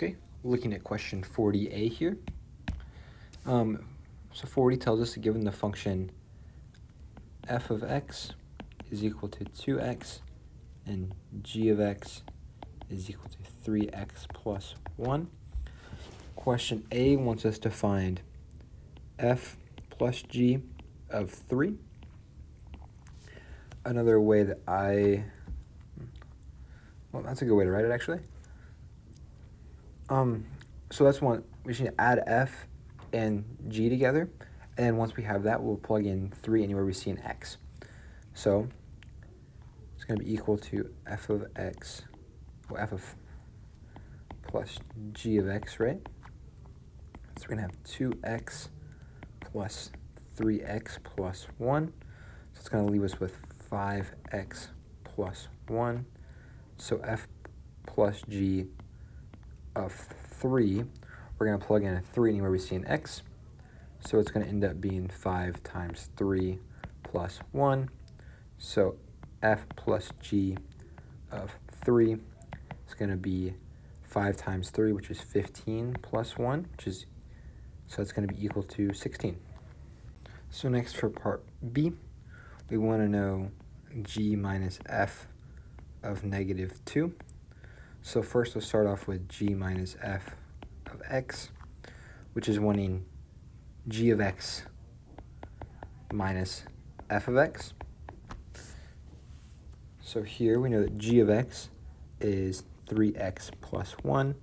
Okay, looking at question 40a here. So 40 tells us that given the function f of x is equal to 2x and g of x is equal to 3x plus 1. Question A wants us to find f plus g of 3. Another way that well, that's a good way to write it, actually. So that's one. We should add f and g together, and then once we have that, we'll plug in 3 anywhere we see an x. So it's going to be equal to f of x, well, f of plus g of x, right? So we're going to have 2x plus 3x plus 1. So it's going to leave us with 5x plus 1. So f plus g of 3, we're going to plug in a 3 anywhere we see an x. So it's going to end up being 5 times 3 plus 1. So f plus g of 3 is going to be 5 times 3, which is 15 plus 1, so it's going to be equal to 16. So next for part B, we want to know g minus f of negative 2. So first we'll start off with g minus f of x, which is wanting g of x minus f of x. So here we know that g of x is 3x plus 1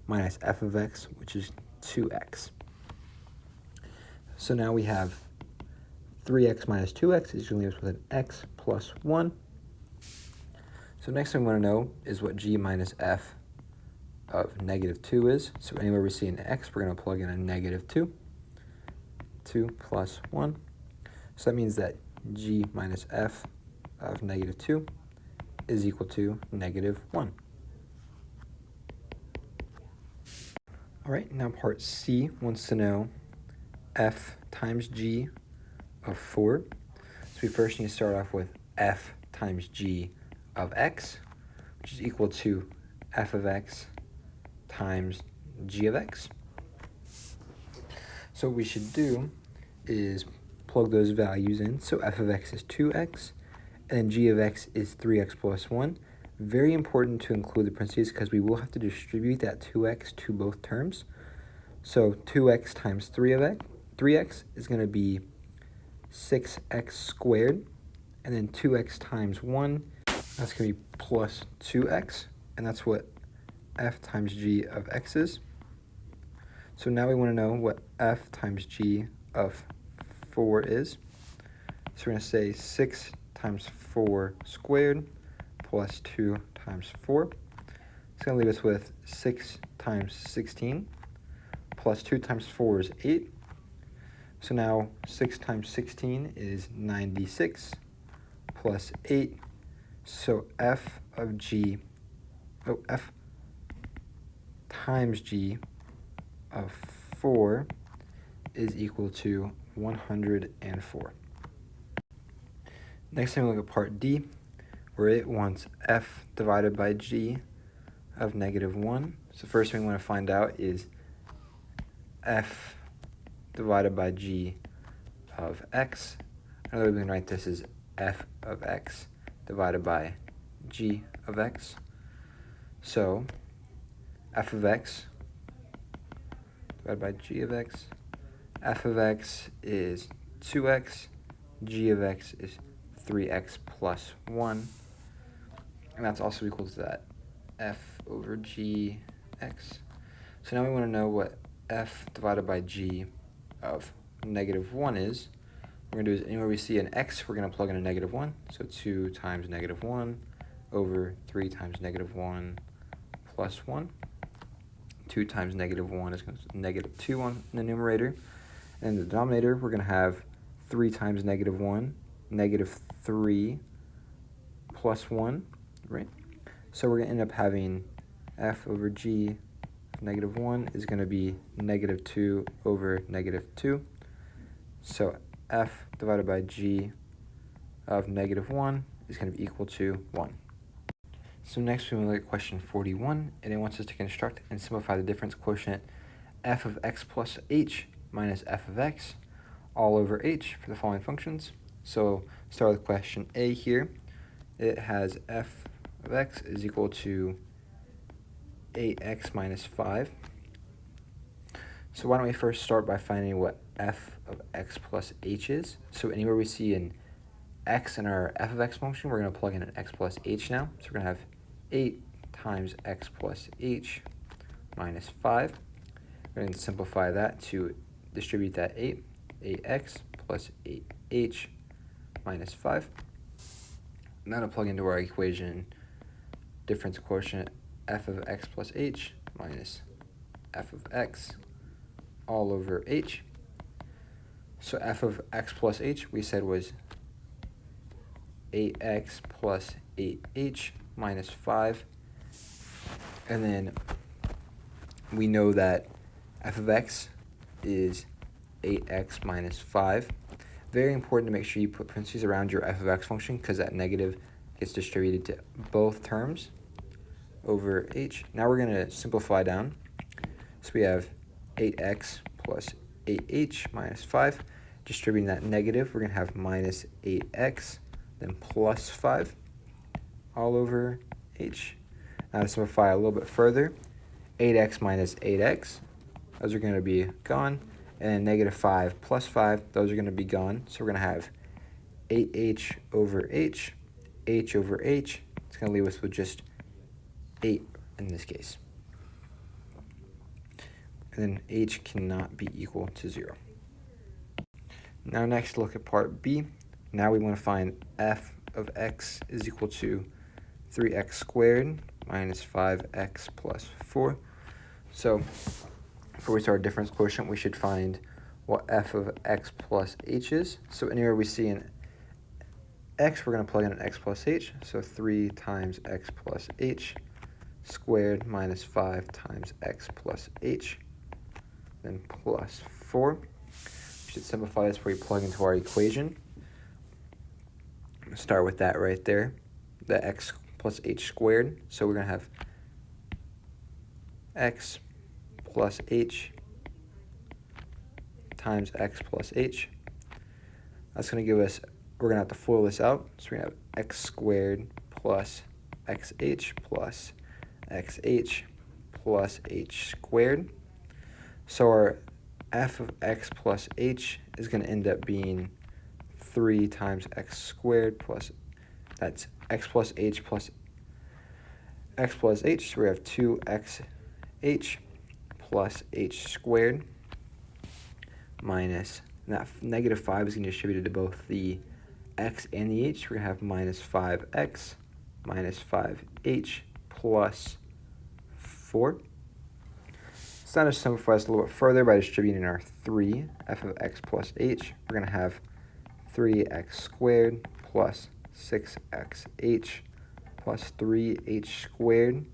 minus f of x, which is 2x. So now we have 3x minus 2x is going to leave us with an x plus 1. So next thing we want to know is what g minus f of negative 2 is. So anywhere we see an x, we're going to plug in a negative 2. 2 plus 1. So that means that g minus f of negative 2 is equal to negative 1. All right, now part C wants to know f times g of 4. So we first need to start off with f times g of x, which is equal to f of x times g of x. So what we should do is plug those values in. So f of x is 2x, and g of x is 3x plus 1. Very important to include the parentheses because we will have to distribute that 2x to both terms. So 2x times 3x is going to be 6x squared, and then 2x times 1, that's going to be plus 2x, and that's what f times g of x is. So now we want to know what f times g of 4 is. So we're going to say 6 times 4 squared plus 2 times 4. It's going to leave us with 6 times 16 plus 2 times 4 is 8. So now 6 times 16 is 96 plus 8. So f times g of 4 is equal to 104. Next time we look at part D, where it wants f divided by g of negative 1. So first thing we want to find out is f divided by g of x. Another way we can write this is f of x divided by g of x. So f of x divided by g of x. F of x is 2x, g of x is 3x plus 1, and that's also equal to that f over g x. So now we want to know what f divided by g of negative 1 is. What we're going to do is anywhere we see an x, we're going to plug in a negative 1. So 2 times negative 1 over 3 times negative 1 plus 1. 2 times negative 1 is going to be negative 2 on the numerator. And in the denominator, we're going to have 3 times negative 1, negative 3 plus 1, right? So we're going to end up having f over g of negative 1 is going to be negative 2 over negative 2. So f divided by g of negative 1 is going to be equal to 1. So next we look at question 41, and it wants us to construct and simplify the difference quotient f of x plus h minus f of x all over h for the following functions. So start with question A here. It has f of x is equal to 8x minus 5. So why don't we first start by finding what f of x plus h is. So anywhere we see an x in our f of x function, we're going to plug in an x plus h now. So we're going to have 8 times x plus h minus 5. We're going to simplify that to distribute that 8x plus 8h minus 5. And that'll plug into our equation difference quotient f of x plus h minus f of x all over h. So f of x plus h we said was 8x plus 8h minus 5. And then we know that f of x is 8x minus 5. Very important to make sure you put parentheses around your f of x function because that negative gets distributed to both terms over h. Now we're going to simplify down. So we have 8x plus 8h minus 5. Distributing that negative, we're going to have minus 8x, then plus 5 all over h. Now to simplify a little bit further, 8x minus 8x, those are going to be gone. And then negative 5 plus 5, those are going to be gone. So we're going to have 8h over h over h. It's going to leave us with just 8 in this case. And then h cannot be equal to 0. Now next look at part B. Now we want to find f of x is equal to 3x squared minus 5x plus 4. So before we start our difference quotient, we should find what f of x plus h is. So anywhere we see an x, we're going to plug in an x plus h. So 3 times x plus h squared minus 5 times x plus h, then plus 4. We should simplify this before we plug into our equation. Start with that right there, the x plus h squared. So we're going to have x plus h times x plus h. That's going to give us, we're going to have to FOIL this out. So we're going to have x squared plus xh plus xh plus h squared. So our f of x plus h is going to end up being 3 times x squared plus, that's x plus h plus x plus h. So we have 2xh plus h squared minus, that negative 5 is going to be distributed to both the x and the h. We're going to have minus 5x minus 5h plus 4. So now to simplify this a little bit further by distributing our 3, f of x plus h, we're going to have 3x squared plus 6xh plus 3h squared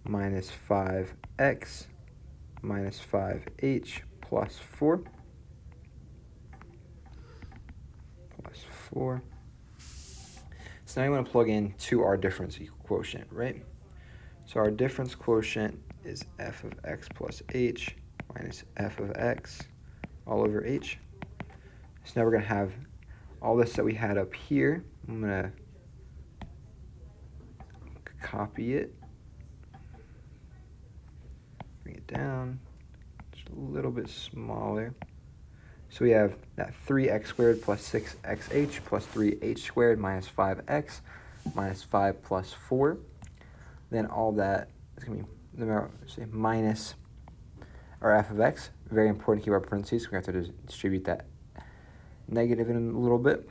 minus 5x minus 5h plus 4. Plus 4. So now you want to plug in to our difference quotient, right? So our difference quotient is f of x plus h minus f of x all over h. So now we're going to have all this that we had up here. I'm going to copy it, bring it down just a little bit smaller. So we have that 3x squared plus 6xh plus 3h squared minus 5x minus 5 plus 4. Then all that is going to be minus our f of x. Very important to keep our parentheses. We have to distribute that negative in a little bit.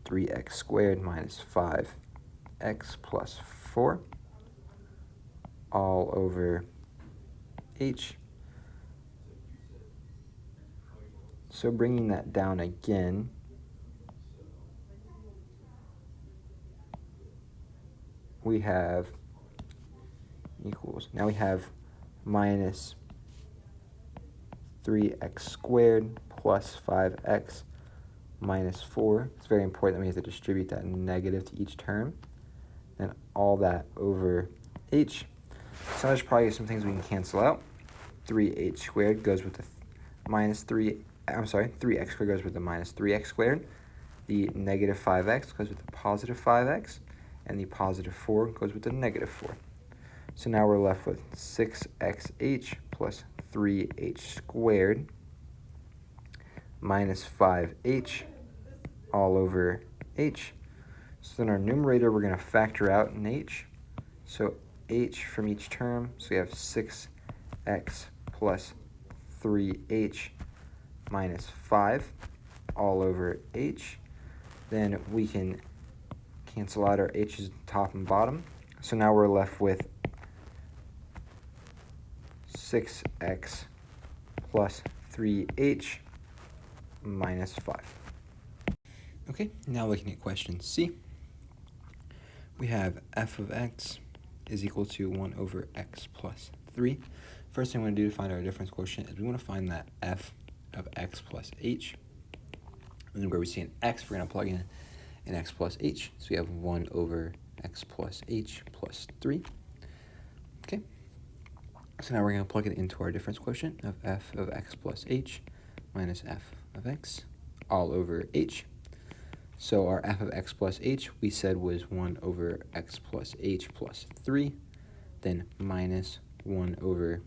3x squared minus 5x plus 4 all over h. So bringing that down again, we have equals, now we have minus 3x squared plus 5x minus 4. It's very important that we have to distribute that negative to each term. Then all that over h. So there's probably some things we can cancel out. 3h squared goes with the minus 3, 3x squared goes with the minus 3x squared. The negative 5x goes with the positive 5x, and the positive 4 goes with the negative 4. So now we're left with 6xh plus 3h squared minus 5h all over h. So in our numerator, we're going to factor out an h. So h from each term, so we have 6x plus 3h minus 5 all over h. Then we can cancel out our h's top and bottom. So now we're left with 6x plus 3h minus 5. Okay, now looking at question C. We have f of x is equal to 1 over x plus 3. First thing we want to do to find our difference quotient is we want to find that f of x plus h. And then where we see an x, we're going to plug in an x plus h. So we have 1 over x plus h plus 3. Okay. So now we're going to plug it into our difference quotient of f of x plus h minus f of x all over h. So our f of x plus h we said was 1 over x plus h plus 3, then minus 1 over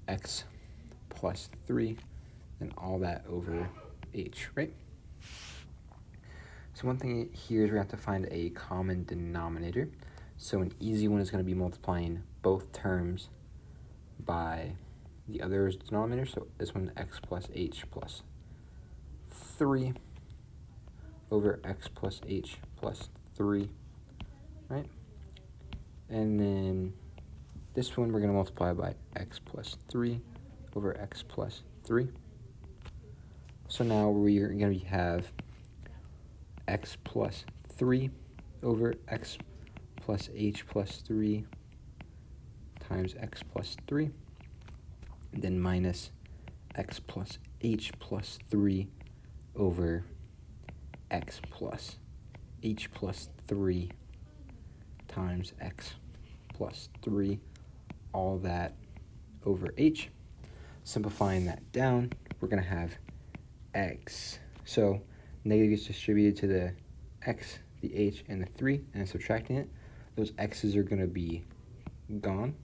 x plus 3, then all that over h, right? So one thing here is we have to find a common denominator. So an easy one is going to be multiplying both terms by the other's denominator. So this one, x plus h plus 3 over x plus h plus 3, right? And then this one we're going to multiply by x plus 3 over x plus 3. So now we're going to have x plus 3 over x plus h plus 3 times x plus 3, and then minus x plus h plus 3 over x plus h plus 3 times x plus 3, all that over h. Simplifying that down, we're going to have x. So negative gets distributed to the x, the h, and the 3, and subtracting it, those x's are going to be gone.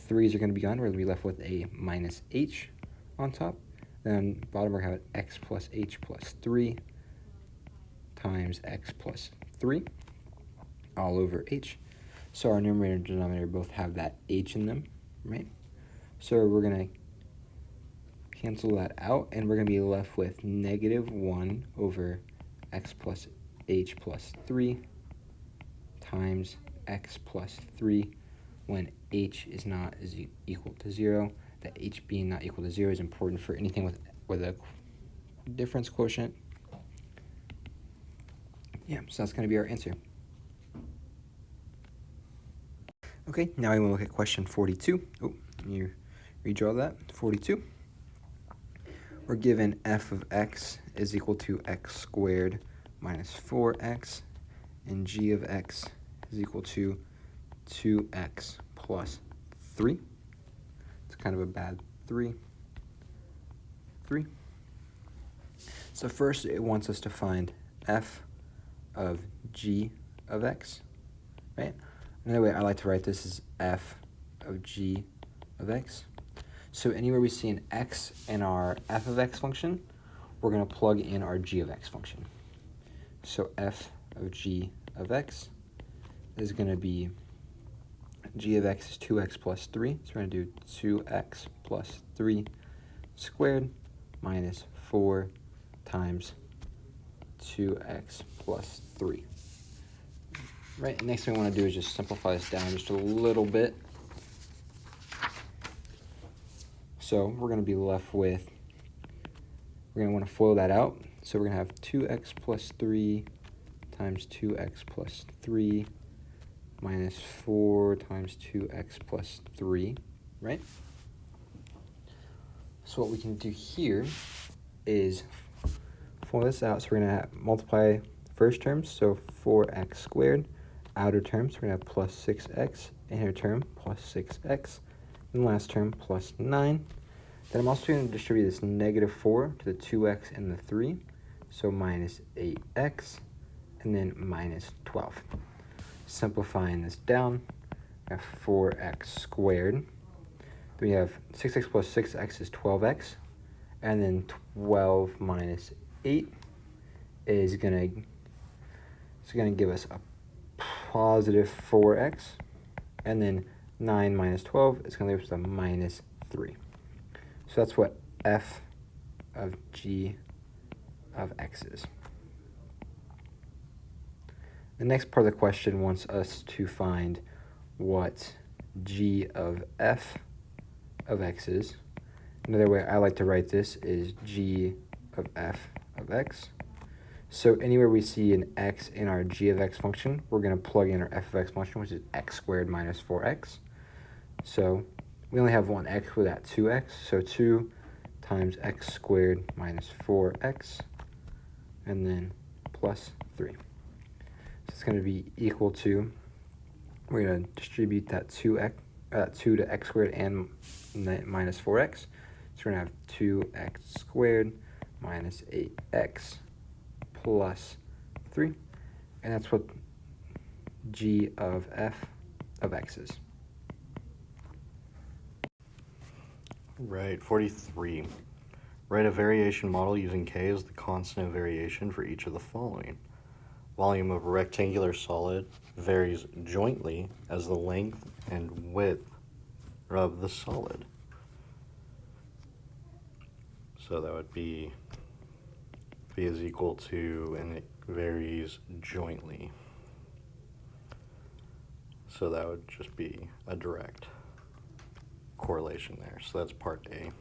3's are going to be gone. We're going to be left with a minus h on top. Then bottom we're going to have x plus h plus 3 times x plus 3 all over h. So our numerator and denominator both have that h in them, right? So we're going to cancel that out, and we're going to be left with negative 1 over x plus h plus 3 times x plus 3 when h is not equal to 0. That h being not equal to 0 is important for anything with a difference quotient. Yeah, so that's going to be our answer. Okay, now we will look at question 42. Oh, can you redraw that? 42. We're given f of x is equal to x squared minus 4x, and g of x is equal to 2x plus 3. It's kind of a bad 3. So first it wants us to find f of g of x, right? Another way I like to write this is f of g of x. So anywhere we see an x in our f of x function, we're going to plug in our g of x function. So f of g of x is going to be, g of x is 2x plus 3, so we're going to do 2x plus 3 squared minus 4 times 2x plus 3. Right, next thing we want to do is just simplify this down just a little bit. So we're going to be left with, we're going to want to FOIL that out. So we're going to have 2x plus 3 times 2x plus 3 minus 4 times 2x plus 3, right? So what we can do here is FOIL this out. So we're going to multiply first terms, so 4x squared outer term, so we're going to have plus 6x, inner term plus 6x, and last term plus 9. Then I'm also going to distribute this negative 4 to the 2x and the 3, so minus 8x, and then minus 12. Simplifying this down, we have 4x squared. Then we have 6x plus 6x is 12x, and then 12 minus 8 is gonna give us a positive 4x, and then 9 minus 12 is gonna give us a minus 3. So that's what f of g of x is. The next part of the question wants us to find what g of f of x is. Another way I like to write this is g of f of x. So anywhere we see an x in our g of x function, we're going to plug in our f of x function, which is x squared minus 4x. So we only have one x with that 2x, so 2 times x squared minus 4x, and then plus 3. So it's going to be equal to, we're going to distribute that 2 to x squared and minus 4x. So we're going to have 2x squared minus 8x plus 3. And that's what g of f of x is. Right, 43. Write a variation model using k as the constant of variation for each of the following. Volume of a rectangular solid varies jointly as the length and width of the solid. So that would be v is equal to, and it varies jointly. So that would just be a direct correlation there. So that's part A,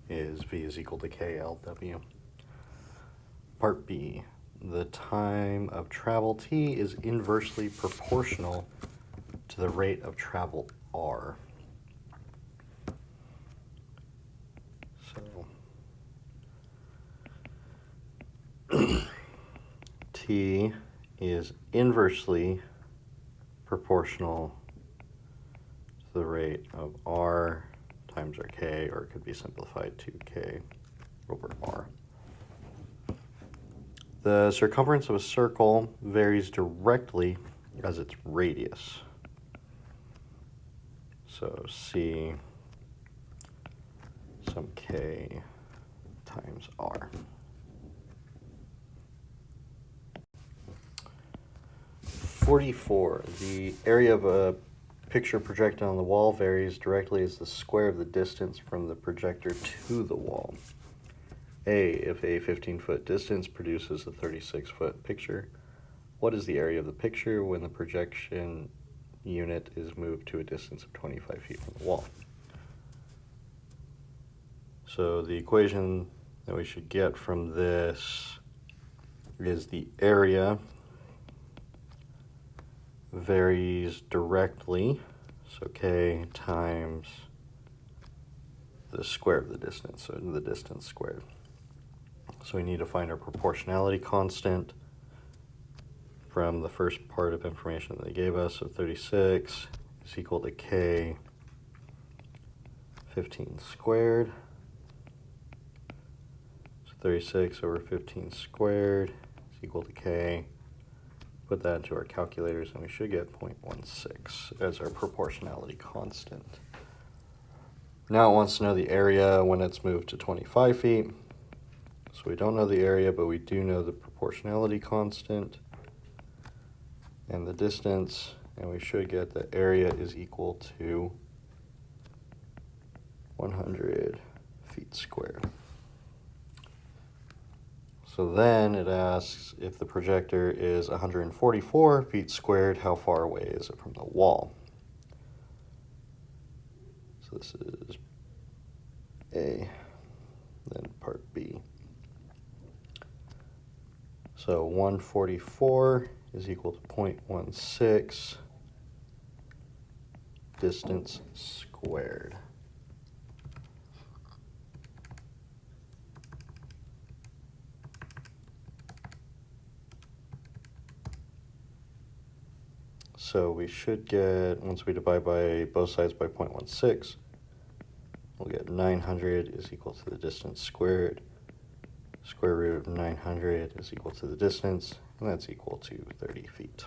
is v is equal to KLW. Part B, the time of travel t is inversely proportional to the rate of travel r. So t is inversely proportional to the rate of r times our k, or it could be simplified to k over r. The circumference of a circle varies directly as its radius. So C some k times r. 44. The area of a picture projected on the wall varies directly as the square of the distance from the projector to the wall. A, if a 15-foot distance produces a 36-foot picture, what is the area of the picture when the projection unit is moved to a distance of 25 feet from the wall? So the equation that we should get from this is the area varies directly, so k times the square of the distance, so the distance squared. So we need to find our proportionality constant from the first part of information that they gave us. So 36 is equal to k 15 squared. So 36 over 15 squared is equal to k. Put that into our calculators and we should get 0.16 as our proportionality constant. Now it wants to know the area when it's moved to 25 feet. So we don't know the area, but we do know the proportionality constant and the distance, and we should get the area is equal to 100 feet squared. So then it asks if the projector is 144 feet squared, how far away is it from the wall? So this is A, then part B. So 144 is equal to 0.16 distance squared. So we should get, once we divide by both sides by 0.16, we'll get 900 is equal to the distance squared. Square root of 900 is equal to the distance, and that's equal to 30 feet.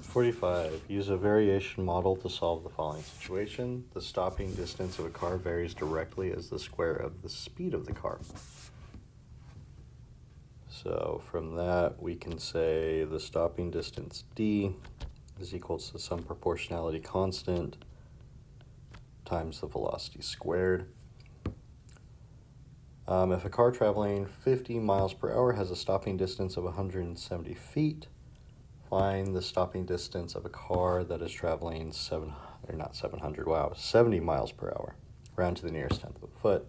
(45) Use a variation model to solve the following situation. The stopping distance of a car varies directly as the square of the speed of the car. So from that, we can say the stopping distance d is equal to some proportionality constant times the velocity squared. If a car traveling 50 miles per hour has a stopping distance of 170 feet, find the stopping distance of a car that is traveling 70 miles per hour, round to the nearest tenth of a foot.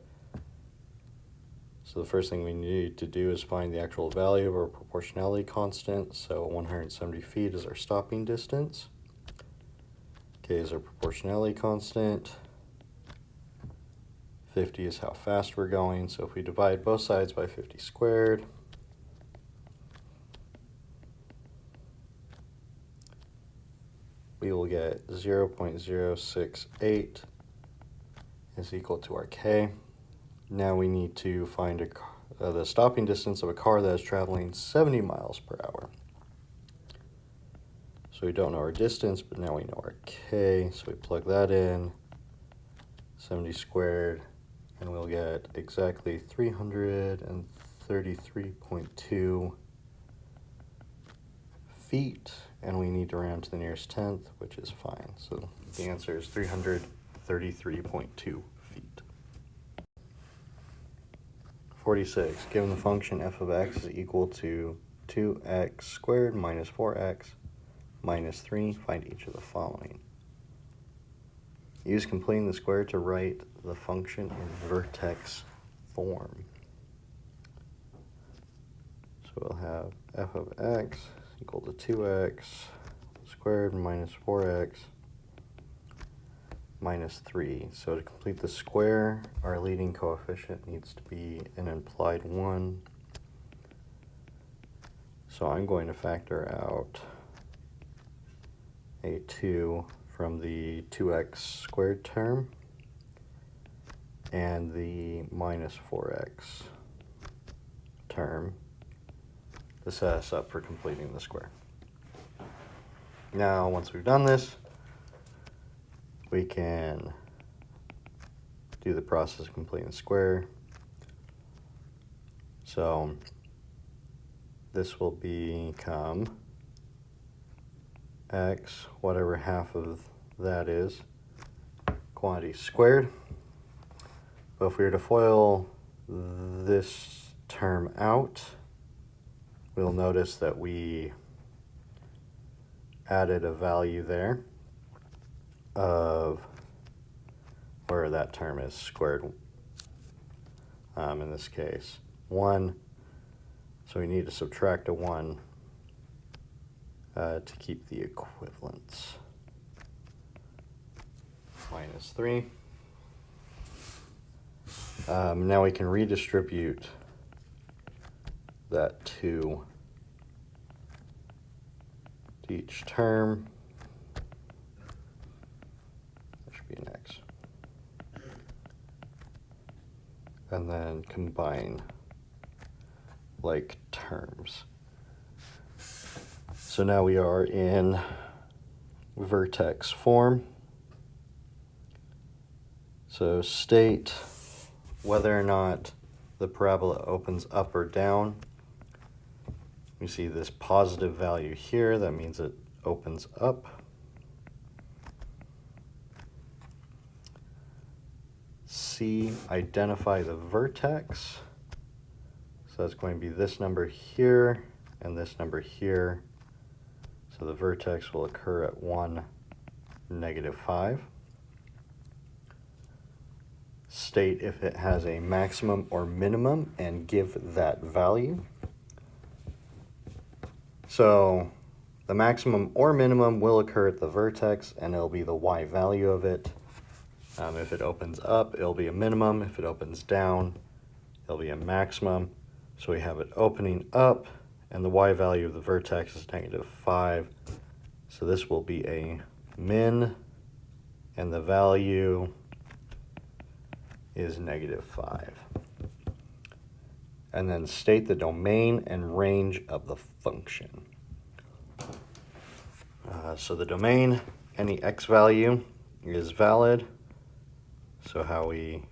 So the first thing we need to do is find the actual value of our proportionality constant. So 170 feet is our stopping distance. K is our proportionality constant. 50 is how fast we're going. So if we divide both sides by 50 squared, we will get 0.068 is equal to our K. Now we need to find the stopping distance of a car that is traveling 70 miles per hour. So we don't know our distance, but now we know our K, so we plug that in, 70 squared, and we'll get exactly 333.2 feet, and we need to round to the nearest tenth, which is fine. So the answer is 333.2 feet. 46. Given the function f of x is equal to 2x squared minus 4x minus 3, find each of the following. Use completing the square to write the function in vertex form. So we'll have f of x equal to 2x squared minus 4x minus 3. So to complete the square, our leading coefficient needs to be an implied 1. So I'm going to factor out a 2 from the 2x squared term and the minus 4x term to set us up for completing the square. Now, once we've done this, we can do the process of completing the square. So this will become x, whatever half of that is, quantity squared. But if we were to FOIL this term out, we'll notice that we added a value there of where that term is squared, in this case 1, so we need to subtract a 1 to keep the equivalence. Minus 3. Now we can redistribute that 2 to each term. There should be an x. And then combine like terms. So now we are in vertex form. So state whether or not the parabola opens up or down. We see this positive value here, that means it opens up. C, identify the vertex. So that's going to be this number here and this number here. So the vertex will occur at 1, -5. State if it has a maximum or minimum and give that value. So the maximum or minimum will occur at the vertex, and it'll be the y value of it. If it opens up, it'll be a minimum. If it opens down, it'll be a maximum. So we have it opening up, and the y value of the vertex is -5. So this will be a min, and the value is -5. And then state the domain and range of the function. So the domain, any x value is valid. So how we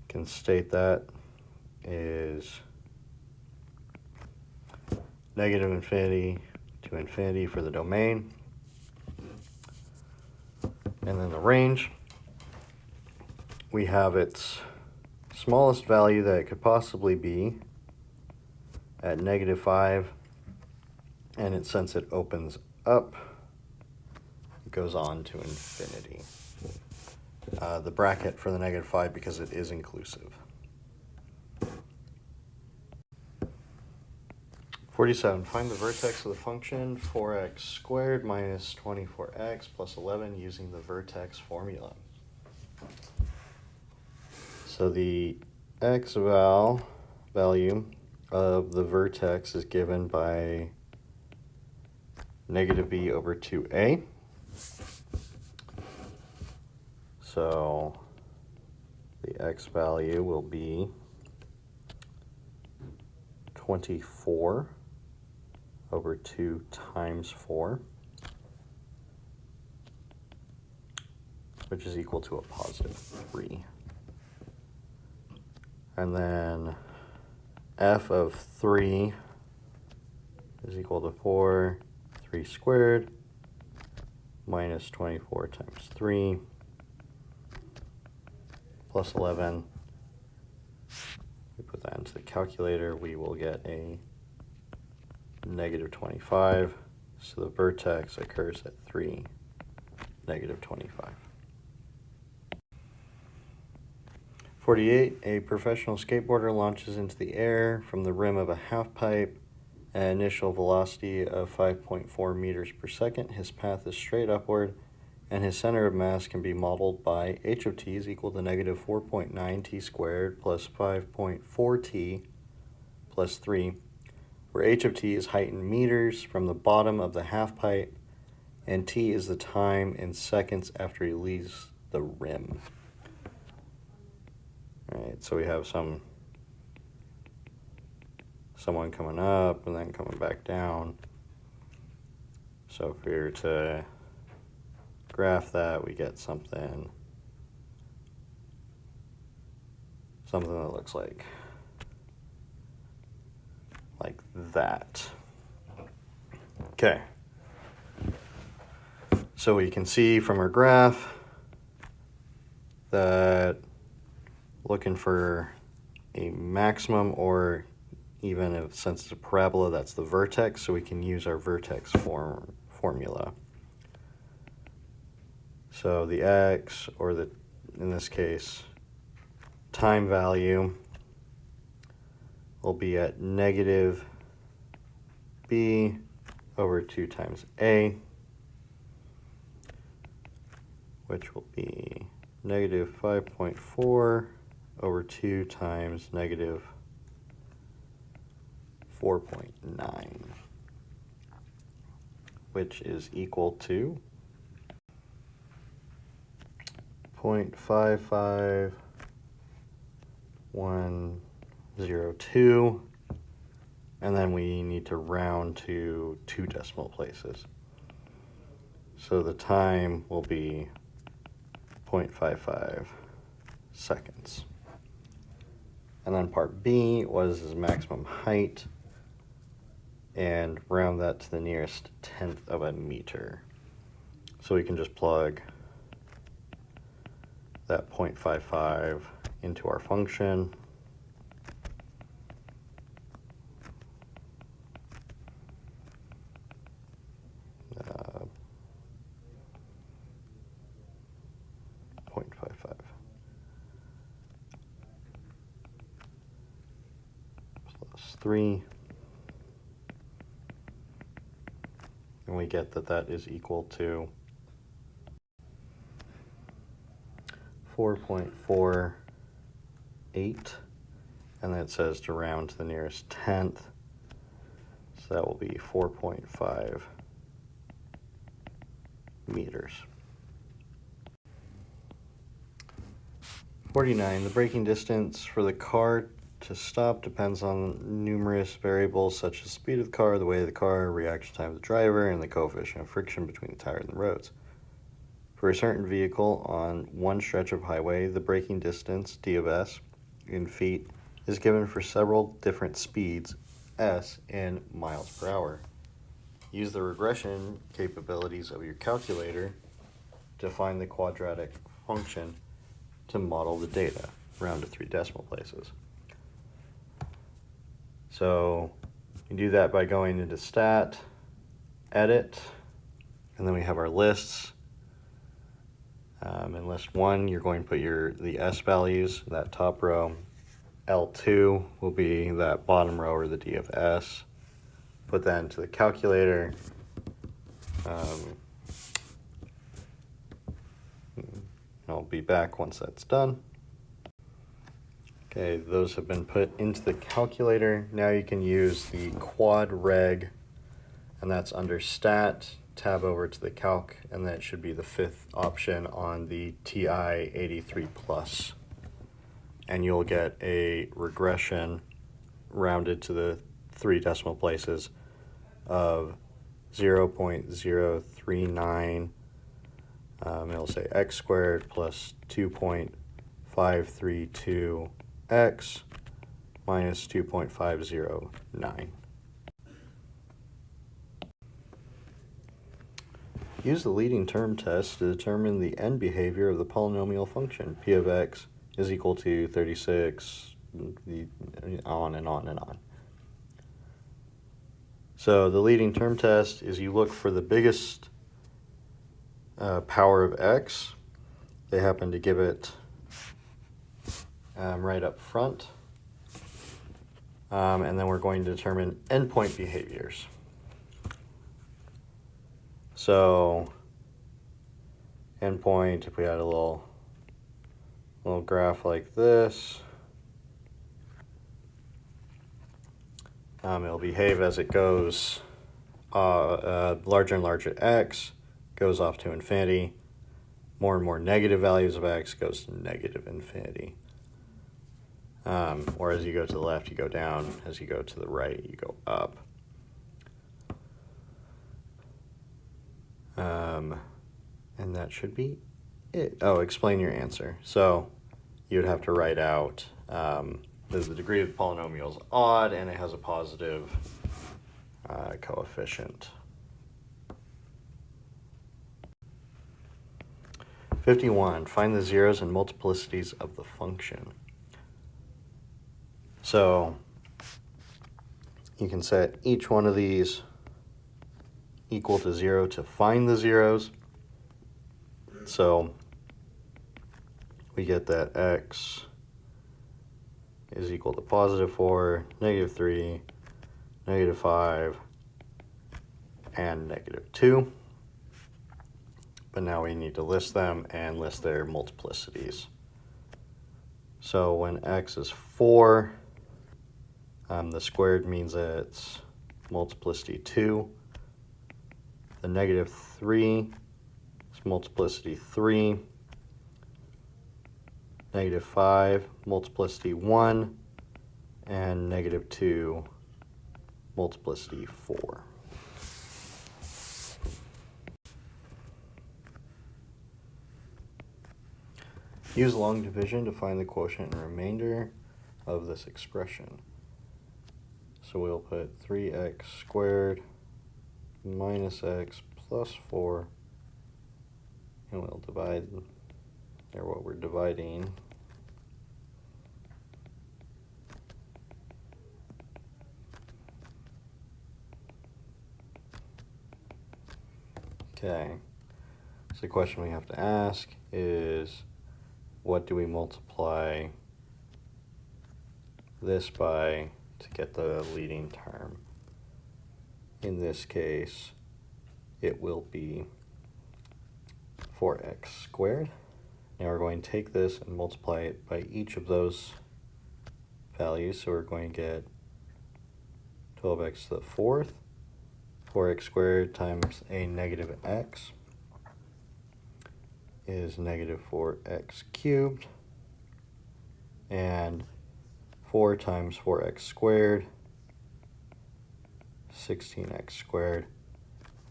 can state that is -infinity to infinity for the domain. And then the range, we have its smallest value that it could possibly be at -5, and since it opens up, it goes on to infinity. The bracket for the -5 because it is inclusive. 47, find the vertex of the function 4x squared minus 24x plus 11 using the vertex formula. So the x value of the vertex is given by -b over 2a. So the x value will be 24 over 2 times 4, which is equal to a +3. And then f of 3 is equal to 3 squared minus 24 times 3 plus 11. We put that into the calculator, we will get a -25. So the vertex occurs at 3, -25. 48, a professional skateboarder launches into the air from the rim of a half pipe at an initial velocity of 5.4 meters per second. His path is straight upward, and his center of mass can be modeled by h of t is equal to -4.9 t squared plus 5.4 t plus 3, where h of t is height in meters from the bottom of the half pipe, and t is the time in seconds after he leaves the rim. All right, so we have someone coming up and then coming back down. So if we were to graph that, we get something that looks like that. Okay. So we can see from our graph that looking for a maximum, or even if, since it's a parabola, that's the vertex, so we can use our vertex formula. So the x, or in this case, time value, will be at -b over 2 times a, which will be -5.4 over 2 times -4.9, which is equal to 0.55102, and then we need to round to 2 decimal places. So the time will be 0.55 seconds. And then part B was his maximum height, and round that to the nearest 1/10 of a meter. So we can just plug that 0.55 into our function. Uh, 0.55 plus 3, and we get that is equal to 4.48, and then it says to round to the nearest tenth. So that will be 4.5 meters. 49. The braking distance for the car to stop depends on numerous variables such as speed of the car, the weight of the car, reaction time of the driver, and the coefficient of friction between the tire and the roads. For a certain vehicle on one stretch of highway, the braking distance, d of s, in feet, is given for several different speeds, s, in miles per hour. Use the regression capabilities of your calculator to find the quadratic function to model the data, round to 3 decimal places. So you do that by going into Stat, Edit, and then we have our lists. In list 1, you're going to put the S values, that top row. L2 will be that bottom row, or the D of S. Put that into the calculator. I'll be back once that's done. Okay, those have been put into the calculator. Now you can use the quad reg, and that's under Stat, tab over to the calc, and that should be the 5th option on the TI-83 Plus. And you'll get a regression rounded to the 3 decimal places of 0.039. It'll say x squared plus 2.532x minus 2.509. Use the leading term test to determine the end behavior of the polynomial function. P of x is equal to 36, on and on and on. So the leading term test is you look for the biggest power of x. They happen to give it right up front. And then we're going to determine endpoint behaviors. So endpoint, if we had a little graph like this, it'll behave as it goes larger and larger x, goes off to infinity. More and more negative values of x goes to negative infinity. Or as you go to the left, you go down. As you go to the right, you go up. And that should be it. Oh, explain your answer. So you would have to write out the degree of the polynomial is odd and it has a positive coefficient. 51, find the zeros and multiplicities of the function. So you can set each one of these equal to 0 to find the zeros. So we get that x is equal to positive 4, negative 3, negative 5, and negative 2. But now we need to list them and list their multiplicities. So when x is 4, the squared means that it's multiplicity 2. The negative 3 is multiplicity 3. Negative 5, multiplicity 1. And negative 2, multiplicity 4. Use long division to find the quotient and remainder of this expression. So we'll put 3x squared minus x plus 4, and we'll divide, or what we're dividing, okay. So the question we have to ask is, what do we multiply this by to get the leading term? In this case, it will be 4x squared. Now we're going to take this and multiply it by each of those values, so we're going to get 12x to the fourth, 4x squared times a negative x is negative 4x cubed, and 4 times 4x squared, 16x squared,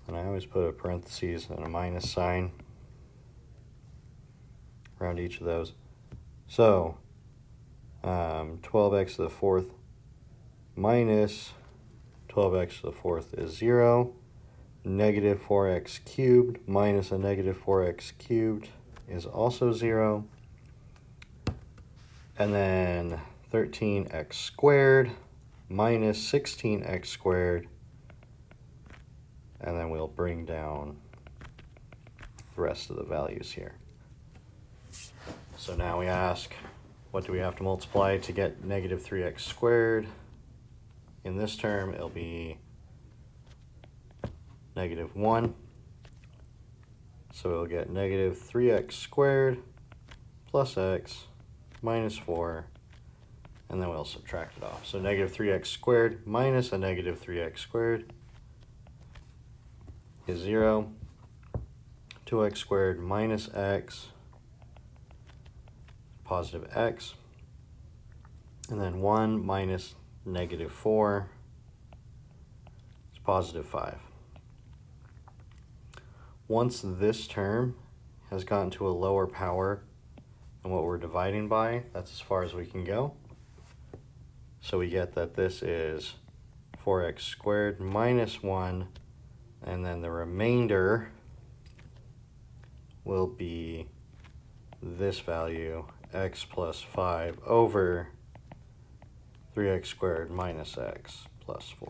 and I always put a parentheses and a minus sign around each of those. So 12x to the fourth minus 12x to the fourth is 0. Negative 4x cubed minus a negative 4x cubed is also 0. And then 13x squared minus 16x squared. And then we'll bring down the rest of the values here. So now we ask, what do we have to multiply to get negative 3x squared? In this term, it'll be negative 1. So we'll get negative 3x squared plus x minus 4, and then we'll subtract it off. So negative 3x squared minus a negative 3x squared is 0. 2x squared minus x, positive x, and then 1 minus negative 4 is positive 5. Once this term has gotten to a lower power than what we're dividing by, that's as far as we can go. So we get that this is 4x squared minus 1, and then the remainder will be this value, x plus 5 over 3x squared minus x plus 4.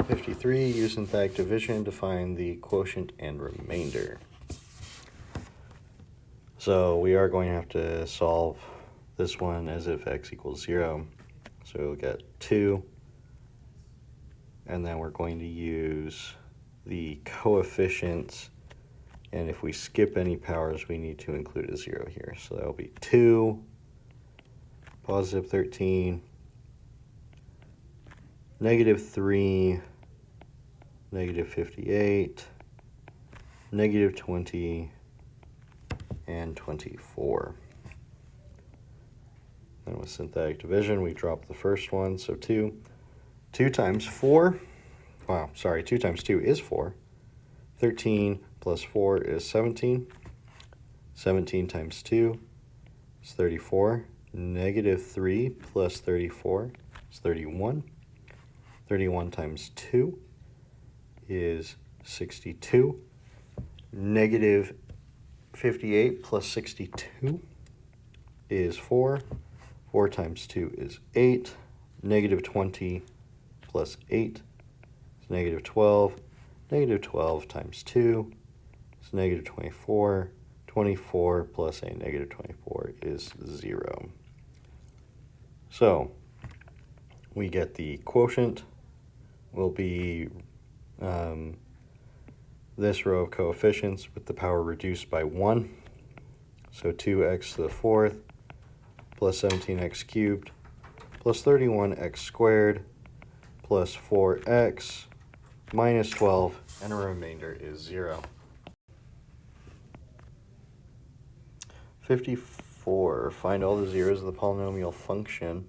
53, use synthetic division to find the quotient and remainder. So we are going to have to solve this one as if x equals 0. So we'll get 2, and then we're going to use the coefficients, and if we skip any powers, we need to include a 0 here. So that'll be 2, positive 13, negative 3, negative 58, negative 20, and 24. Then with synthetic division, we drop the first one, so 2. 2 times 4, 2 times 2 is 4. 13 plus 4 is 17. 17 times 2 is 34. Negative 3 plus 34 is 31. 31 times 2 is 62. Negative 58 plus 62 is 4. 4 times 2 is 8. Negative 20 plus 8 is negative 12. Negative 12 times 2 is negative 24. 24 plus a negative 24 is 0. So we get the quotient will be this row of coefficients with the power reduced by 1. So 2x to the fourth plus 17x cubed plus 31x squared plus 4x minus 12, and a remainder is 0. 54, find all the zeros of the polynomial function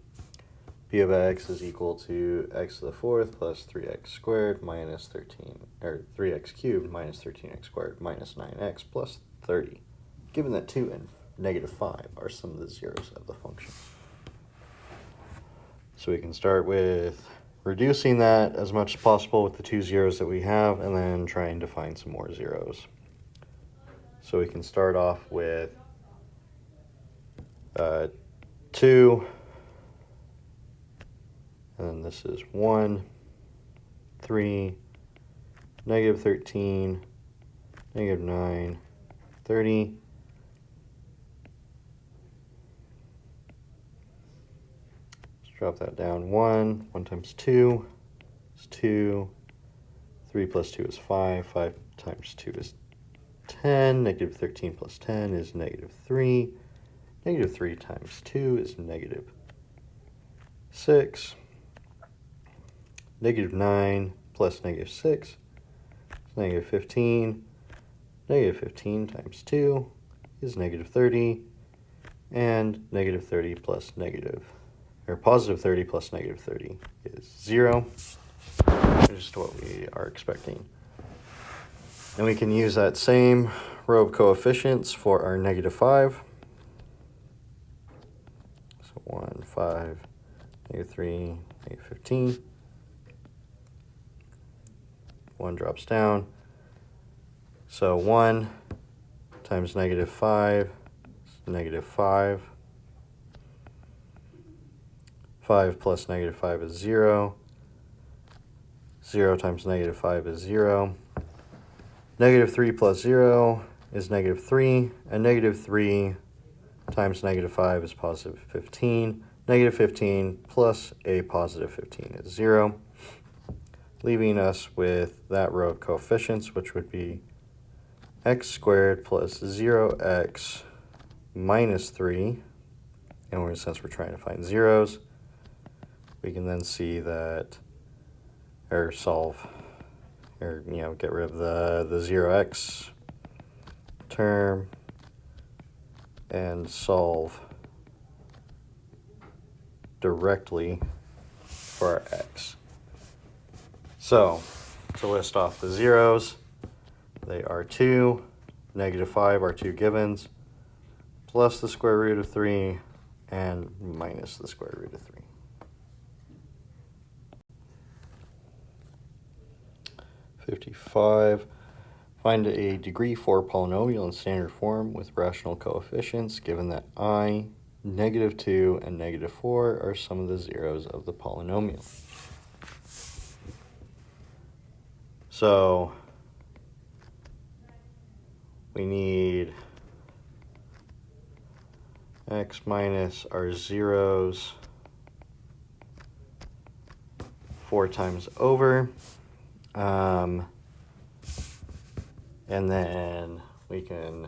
p of x is equal to x to the fourth plus 3x squared minus 13, or 3x cubed minus 13x squared minus 9x plus 30, given that 2 and negative 5 are some of the zeros of the function. So we can start with reducing that as much as possible with the 2 zeros that we have, and then trying to find some more zeros. So we can start off with 2, and then this is 1, 3, negative 13, negative 9, 30, let's drop that down. 1 times 2 is 2, 3 plus 2 is 5, 5 times 2 is 10. Negative 13 plus 10 is negative 3. Negative 3 times 2 is negative 6. Negative 9 plus negative 6 is negative 15. Negative 15 times 2 is negative 30. And negative 30 plus negative, or positive 30 plus negative 30 is 0. Just what we are expecting. And we can use that same row of coefficients for our negative 5. So 1, 5, negative 3, negative 15. 1 drops down. So 1 times negative 5 is negative 5. 5 plus negative 5 is 0. 0 times negative 5 is 0. Negative 3 plus 0 is negative 3. And negative 3 times negative 5 is positive 15. Negative 15 plus a positive 15 is 0. Leaving us with that row of coefficients, which would be x squared plus 0x minus 3. And since we're trying to find zeros, we can then see that, or solve, or get rid of the 0x term and solve directly for our x. So, to list off the zeros, they are 2, negative 5 are two givens, plus the square root of 3, and minus the square root of 3. (55) Find a degree 4 polynomial in standard form with rational coefficients given that I, negative 2, and negative 4 are some of the zeros of the polynomial. So we need x minus our zeros 4 times over. And then we can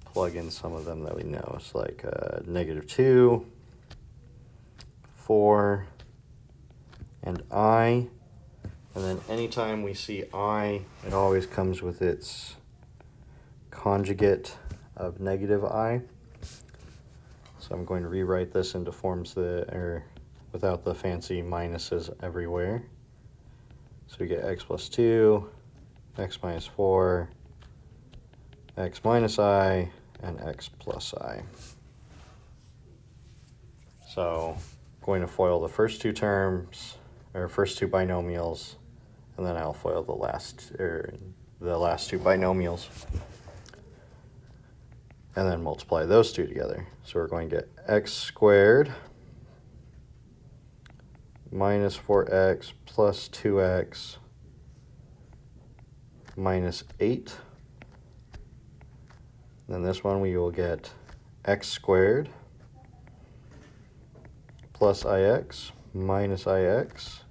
plug in some of them that we know. It's like negative 2, 4, and I. And then anytime we see I, it always comes with its conjugate of negative I. So I'm going to rewrite this into forms that are without the fancy minuses everywhere. So we get x plus 2, x minus 4, x minus I, and x plus I. So I'm going to FOIL the first two terms, or first two binomials, and then I'll FOIL the last two binomials, and then multiply those two together. So we're going to get x squared minus 4x plus 2x minus 8. Then this one we will get x squared plus ix minus ix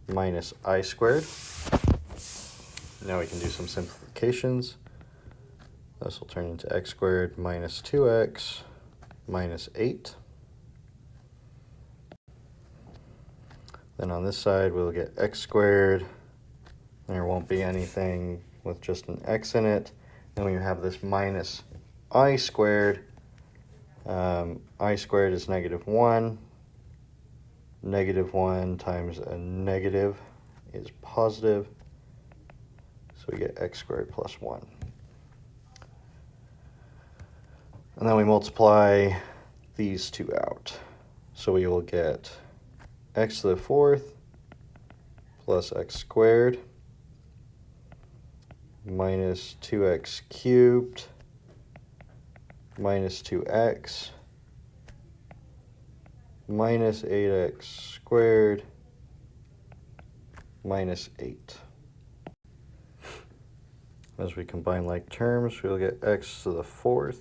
minus I squared. Now we can do some simplifications. This will turn into x squared minus 2x minus 8. Then on this side we'll get x squared. There won't be anything with just an x in it. Then we have this minus I squared. I squared is negative 1. Negative 1 times a negative is positive. So we get x squared plus 1. And then we multiply these two out. So we will get x to the 4th plus x squared minus 2x cubed minus 2x minus 8x squared minus 8. As we combine like terms, we'll get x to the 4th,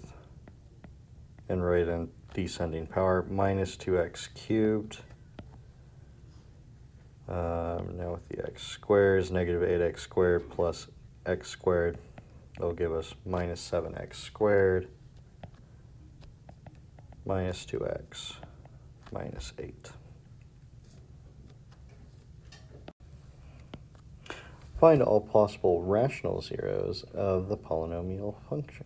and write in descending power, minus 2x cubed. Now with the x squared is negative 8x squared plus x squared. That'll give us minus 7x squared minus 2x minus 8. Find all possible rational zeros of the polynomial function.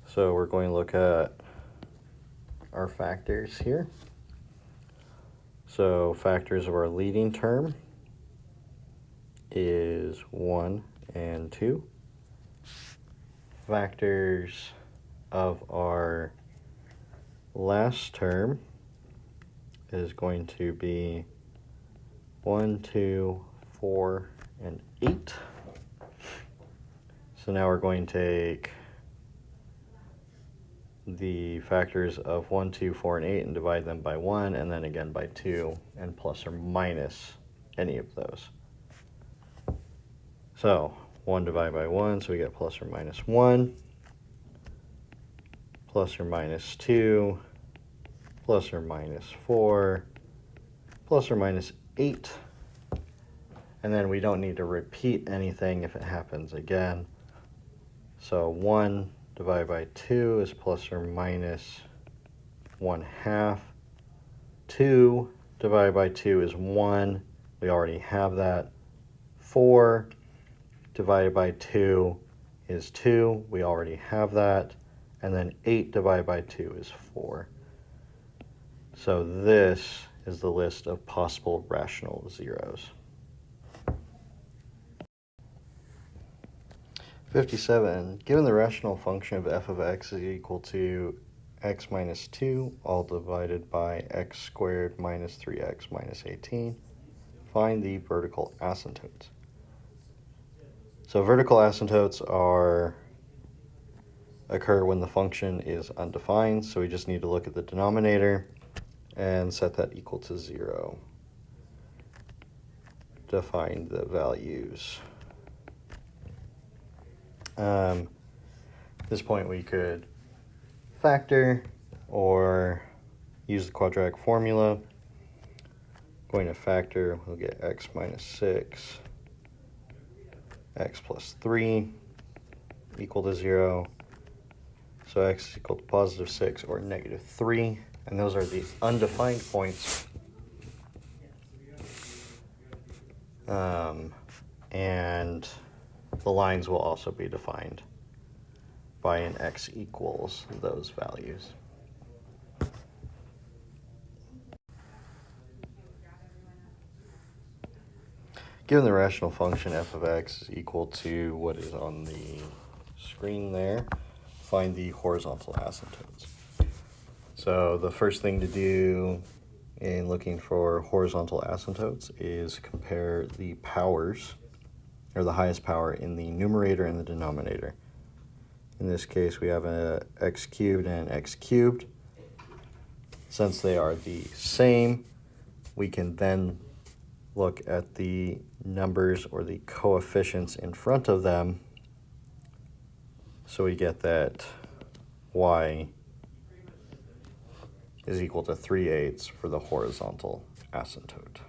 So we're going to look at our factors here. So factors of our leading term is 1 and 2. Factors of our last term is going to be 1, 2, 4, and 8. So now we're going to take the factors of 1, 2, 4, and 8 and divide them by 1, and then again by 2, and plus or minus any of those. So 1 divided by 1, so we get plus or minus 1, plus or minus 2, plus or minus 4, plus or minus 8. And then we don't need to repeat anything if it happens again. So 1 divided by 2 is plus or minus 1/2. 2 divided by 2 is 1. We already have that. 4 divided by 2 is 2. We already have that. And then 8 divided by 2 is 4. So this is the list of possible rational zeros. 57. Given the rational function of f of x is equal to x minus 2, all divided by x squared minus 3x minus 18, find the vertical asymptotes. So vertical asymptotes occur when the function is undefined, so we just need to look at the denominator and set that equal to 0 to find the values. At this point we could factor or use the quadratic formula. Going to factor, we'll get x minus 6, x plus 3 equal to 0. So x is equal to positive 6 or negative 3. And those are the undefined points. And the lines will also be defined by an x equals those values. Given the rational function f of x is equal to what is on the screen there, find the horizontal asymptotes. So the first thing to do in looking for horizontal asymptotes is compare the powers, or the highest power in the numerator and the denominator. In this case, we have a x cubed and an x cubed. Since they are the same, we can then look at the numbers or the coefficients in front of them. So we get that y is equal to 3/8 for the horizontal asymptote.